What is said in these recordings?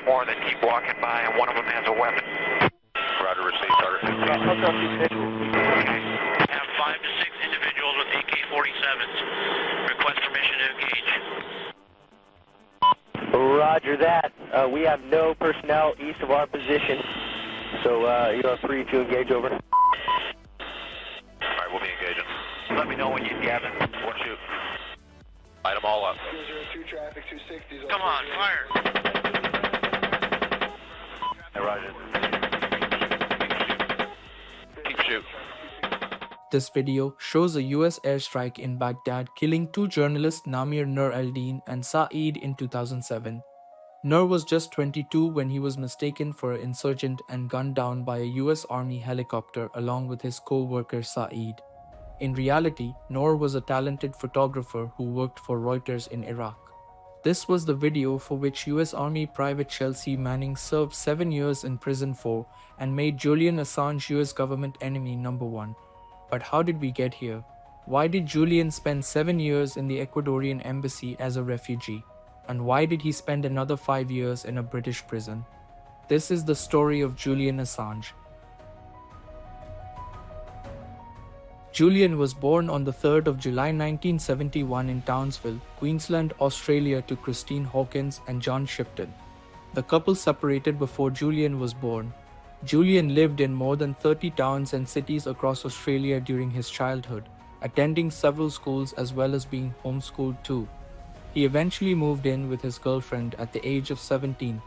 more that keep walking by, and one of them has a weapon. Roger, received, Carter. Okay. Have 5 to 6 individuals with AK-47s. Request permission to engage. Roger that. We have no personnel east of our position, so you are free to engage over. All right, we'll be engaging. Let me know when you have it. One shoot. Light them all up. 202 traffic, 260. Come on, fire. Hey, Roger. Keep shooting. This video shows a US airstrike in Baghdad killing two journalists Namir Nur al-Din and Saeed in 2007. Nur was just 22 when he was mistaken for an insurgent and gunned down by a US Army helicopter along with his co-worker Saeed. In reality, Nur was a talented photographer who worked for Reuters in Iraq. This was the video for which US Army Private Chelsea Manning served 7 years in prison for and made Julian Assange US government enemy #1. But how did we get here? Why did Julian spend 7 years in the Ecuadorian embassy as a refugee? And why did he spend another 5 years in a British prison? This is the story of Julian Assange. Julian was born on the 3rd of July 1971 in Townsville, Queensland, Australia to Christine Hawkins and John Shipton. The couple separated before Julian was born. Julian lived in more than 30 towns and cities across Australia during his childhood, attending several schools as well as being homeschooled too. He eventually moved in with his girlfriend at the age of 17.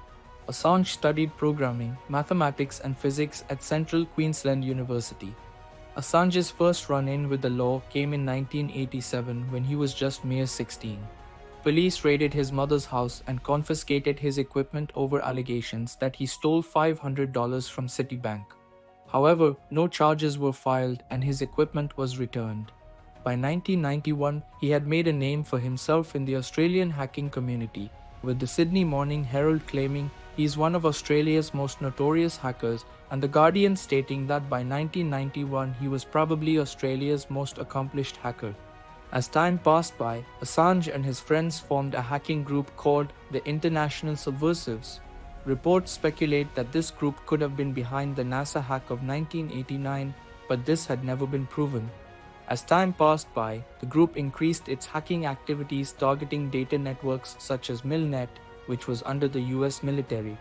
Assange studied programming, mathematics and physics at Central Queensland University. Assange's first run-in with the law came in 1987 when he was just mere 16. Police raided his mother's house and confiscated his equipment over allegations that he stole $500 from Citibank. However, no charges were filed and his equipment was returned. By 1991, he had made a name for himself in the Australian hacking community, with the Sydney Morning Herald claiming he is one of Australia's most notorious hackers and The Guardian stating that by 1991 he was probably Australia's most accomplished hacker. As time passed by, Assange and his friends formed a hacking group called the International Subversives. Reports speculate that this group could have been behind the NASA hack of 1989, but this had never been proven. As time passed by, the group increased its hacking activities targeting data networks such as Milnet, which was under the US military.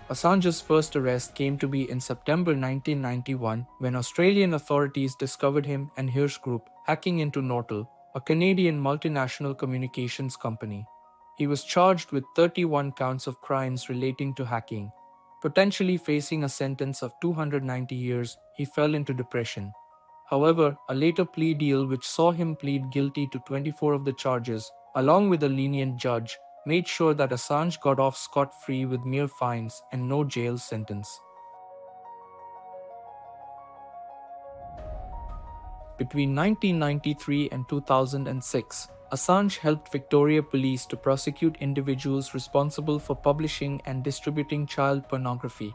Assange's first arrest came to be in September 1991 when Australian authorities discovered him and his group hacking into Nortel, a Canadian multinational communications company. He was charged with 31 counts of crimes relating to hacking. Potentially facing a sentence of 290 years, he fell into depression. However, a later plea deal which saw him plead guilty to 24 of the charges, along with a lenient judge, made sure that Assange got off scot-free with mere fines and no jail sentence. Between 1993 and 2006, Assange helped Victoria Police to prosecute individuals responsible for publishing and distributing child pornography.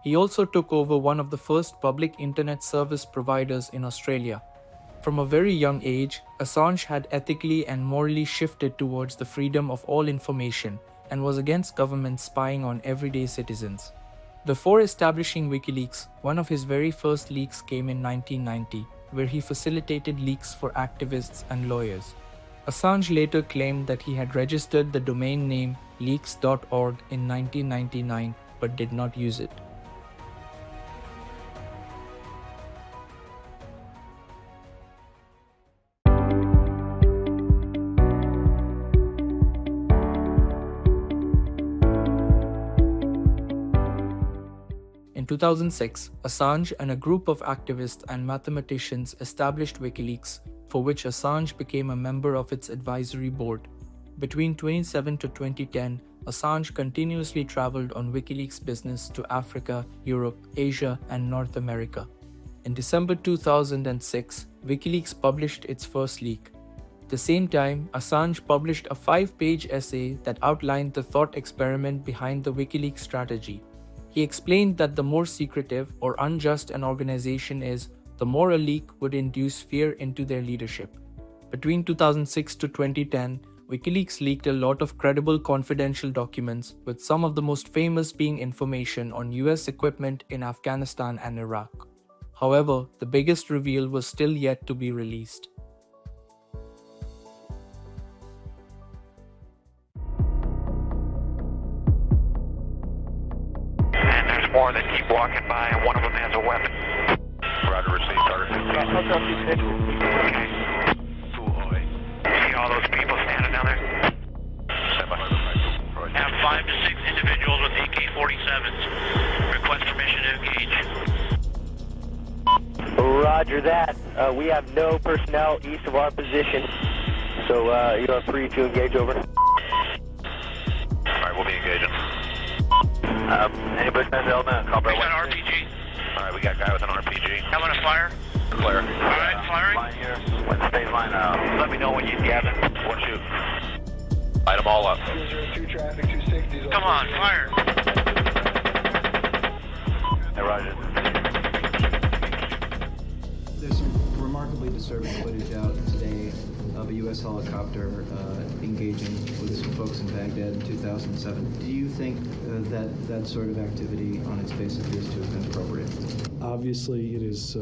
He also took over one of the first public internet service providers in Australia. From a very young age, Assange had ethically and morally shifted towards the freedom of all information and was against governments spying on everyday citizens. Before establishing WikiLeaks, one of his very first leaks came in 1990, where he facilitated leaks for activists and lawyers. Assange later claimed that he had registered the domain name leaks.org in 1999 but did not use it. In 2006, Assange and a group of activists and mathematicians established WikiLeaks, for which Assange became a member of its advisory board. Between 2007 to 2010, Assange continuously traveled on WikiLeaks business to Africa, Europe, Asia, and North America. In December 2006, WikiLeaks published its first leak. At the same time, Assange published a 5-page essay that outlined the thought experiment behind the WikiLeaks strategy. He explained that the more secretive or unjust an organization is, the more a leak would induce fear into their leadership. Between 2006 to 2010, WikiLeaks leaked a lot of credible confidential documents, with some of the most famous being information on US equipment in Afghanistan and Iraq. However, the biggest reveal was still yet to be released. And there's more that keep walking by, and one of them has a weapon. Roger, received, Carter. Okay. See all those people standing down there? Stand by. Right. Have 5 to 6 individuals with AK-47s. Request permission to engage. Roger that. We have no personnel east of our position, so you are free to engage over. All right, we'll be engaging. Any Bushman's element? We got RPG. All right, we got a guy with an RPG. Having a fire? Clear. All right, firing. Line here. When the stage line let me know when you get it. One shoot. Light them all up. 202 traffic 260. Come on, fire. Hey, Roger. There's some remarkably disturbing footage out today of a U.S. helicopter engaging with some folks in Baghdad in 2007. Do you think that sort of activity on its face appears to have been appropriate? Obviously, it is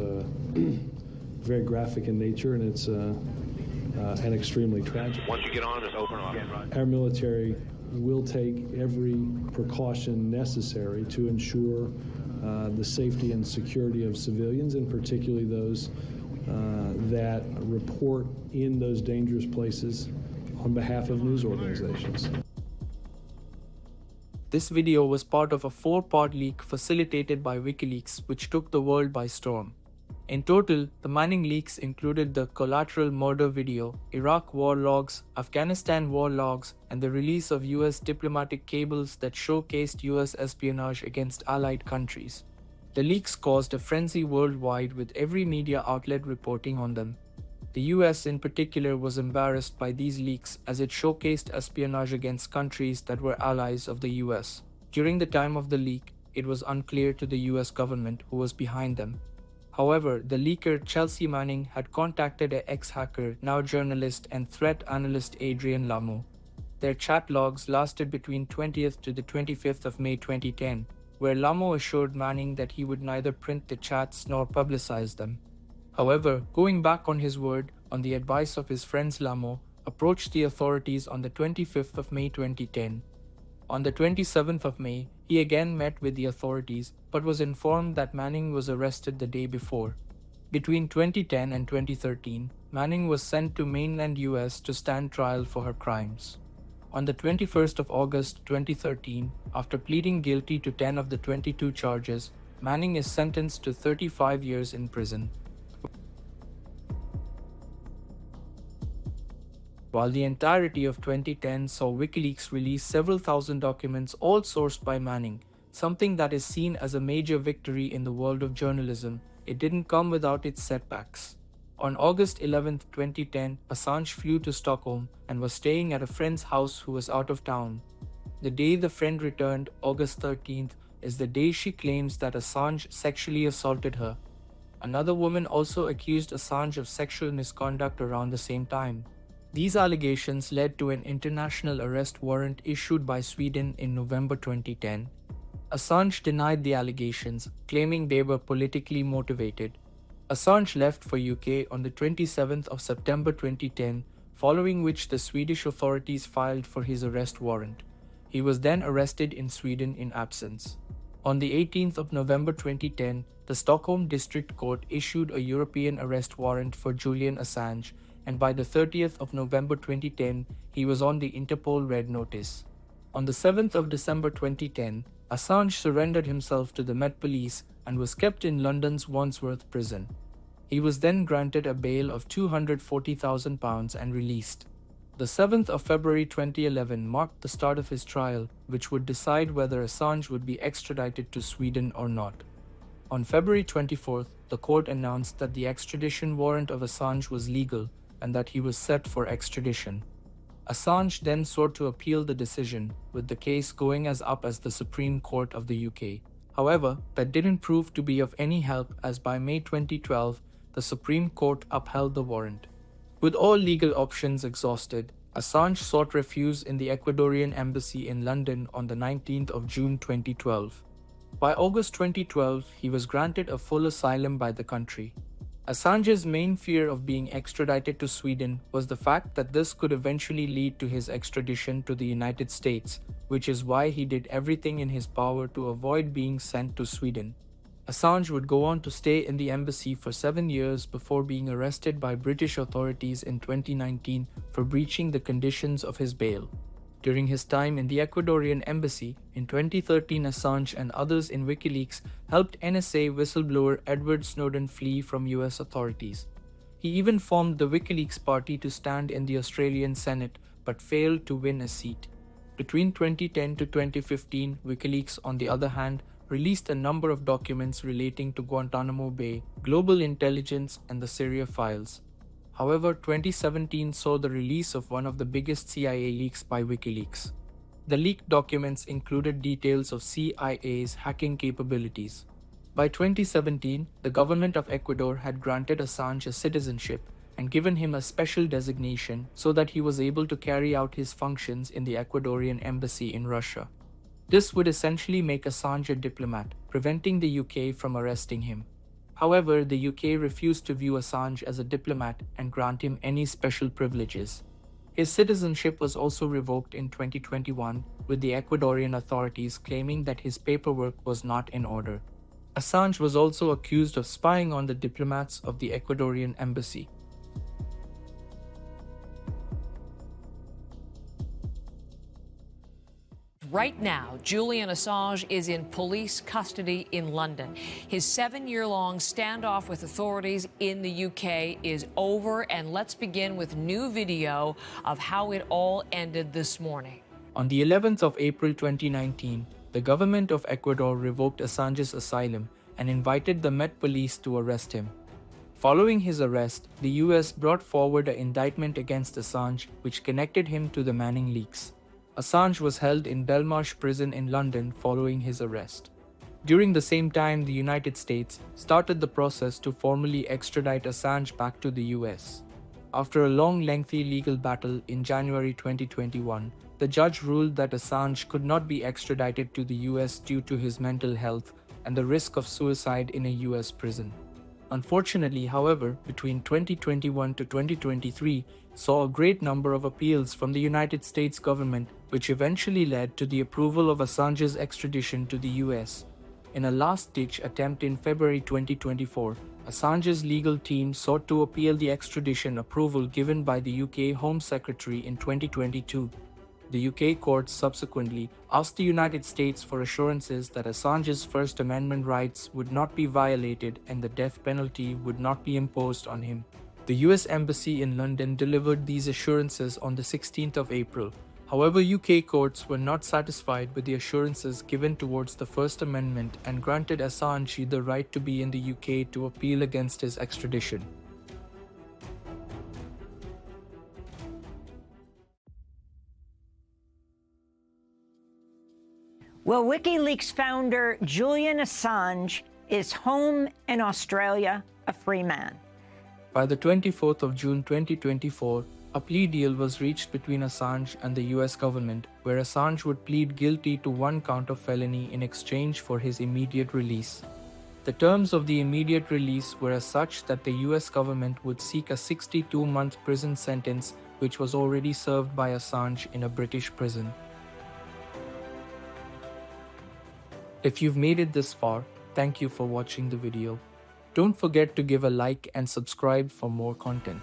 very graphic in nature, and it's and extremely tragic. Once you get on, just open off. Our military will take every precaution necessary to ensure the safety and security of civilians, and particularly those that report in those dangerous places on behalf of news organizations. This video was part of a 4-part leak facilitated by WikiLeaks, which took the world by storm. In total, the Manning leaks included the collateral murder video, Iraq war logs, Afghanistan war logs, and the release of US diplomatic cables that showcased US espionage against allied countries. The leaks caused a frenzy worldwide, with every media outlet reporting on them. The US in particular was embarrassed by these leaks, as it showcased espionage against countries that were allies of the US. During the time of the leak, it was unclear to the US government who was behind them. However, the leaker Chelsea Manning had contacted an ex-hacker, now journalist and threat analyst Adrian Lamo. Their chat logs lasted between 20th to the 25th of May 2010, where Lamo assured Manning that he would neither print the chats nor publicize them. However, going back on his word, on the advice of his friends, Lamo approached the authorities on the 25th of May 2010. On the 27th of May, he again met with the authorities, but was informed that Manning was arrested the day before. Between 2010 and 2013, Manning was sent to mainland US to stand trial for her crimes. On the 21st of August 2013, after pleading guilty to 10 of the 22 charges, Manning is sentenced to 35 years in prison. While the entirety of 2010 saw WikiLeaks release several thousand documents, all sourced by Manning, something that is seen as a major victory in the world of journalism, it didn't come without its setbacks. On August 11, 2010, Assange flew to Stockholm and was staying at a friend's house who was out of town. The day the friend returned, August 13th, is the day she claims that Assange sexually assaulted her. Another woman also accused Assange of sexual misconduct around the same time. These allegations led to an international arrest warrant issued by Sweden in November 2010. Assange denied the allegations, claiming they were politically motivated. Assange left for UK on the 27th of September 2010, following which the Swedish authorities filed for his arrest warrant. He was then arrested in Sweden in absence. On the 18th of November 2010, the Stockholm District Court issued a European arrest warrant for Julian Assange, and by the 30th of November 2010, he was on the Interpol Red Notice. On the 7th of December 2010, Assange surrendered himself to the Met Police and was kept in London's Wandsworth prison. He was then granted a bail of £240,000 and released. The 7th of February 2011 marked the start of his trial, which would decide whether Assange would be extradited to Sweden or not. On February 24th, the court announced that the extradition warrant of Assange was legal and that he was set for extradition. Assange then sought to appeal the decision, with the case going as up as the Supreme Court of the UK. However, that didn't prove to be of any help, as by May 2012, the Supreme Court upheld the warrant. With all legal options exhausted, Assange sought refuge in the Ecuadorian embassy in London on the 19th of June 2012. By August 2012, he was granted a full asylum by the country. Assange's main fear of being extradited to Sweden was the fact that this could eventually lead to his extradition to the United States, which is why he did everything in his power to avoid being sent to Sweden. Assange would go on to stay in the embassy for 7 years before being arrested by British authorities in 2019 for breaching the conditions of his bail. During his time in the Ecuadorian embassy, in 2013 Assange and others in WikiLeaks helped NSA whistleblower Edward Snowden flee from US authorities. He even formed the WikiLeaks party to stand in the Australian Senate but failed to win a seat. Between 2010 to 2015, WikiLeaks, on the other hand, released a number of documents relating to Guantanamo Bay, global intelligence, and the Syria files. However, 2017 saw the release of one of the biggest CIA leaks by WikiLeaks. The leaked documents included details of CIA's hacking capabilities. By 2017, the government of Ecuador had granted Assange a citizenship and given him a special designation so that he was able to carry out his functions in the Ecuadorian embassy in Russia. This would essentially make Assange a diplomat, preventing the UK from arresting him. However, the UK refused to view Assange as a diplomat and grant him any special privileges. His citizenship was also revoked in 2021, with the Ecuadorian authorities claiming that his paperwork was not in order. Assange was also accused of spying on the diplomats of the Ecuadorian embassy. Right now, Julian Assange is in police custody in London. His 7-year-long standoff with authorities in the UK is over, and let's begin with new video of how it all ended this morning. On the 11th of April 2019, the government of Ecuador revoked Assange's asylum and invited the Met Police to arrest him. Following his arrest, the US brought forward an indictment against Assange, which connected him to the Manning leaks. Assange was held in Belmarsh prison in London following his arrest. During the same time, the United States started the process to formally extradite Assange back to the US. After a long, lengthy legal battle in January 2021, the judge ruled that Assange could not be extradited to the US due to his mental health and the risk of suicide in a US prison. Unfortunately, however, between 2021 to 2023 saw a great number of appeals from the United States government, which eventually led to the approval of Assange's extradition to the US. In a last-ditch attempt in February 2024, Assange's legal team sought to appeal the extradition approval given by the UK Home Secretary in 2022. The UK courts subsequently asked the United States for assurances that Assange's First Amendment rights would not be violated and the death penalty would not be imposed on him. The US Embassy in London delivered these assurances on the 16th of April. However, UK courts were not satisfied with the assurances given towards the First Amendment and granted Assange the right to be in the UK to appeal against his extradition. Well, WikiLeaks founder Julian Assange is home in Australia, a free man. By the 24th of June 2024, a plea deal was reached between Assange and the US government, where Assange would plead guilty to 1 count of felony in exchange for his immediate release. The terms of the immediate release were as such that the US government would seek a 62-month prison sentence, which was already served by Assange in a British prison. If you've made it this far, thank you for watching the video. Don't forget to give a like and subscribe for more content.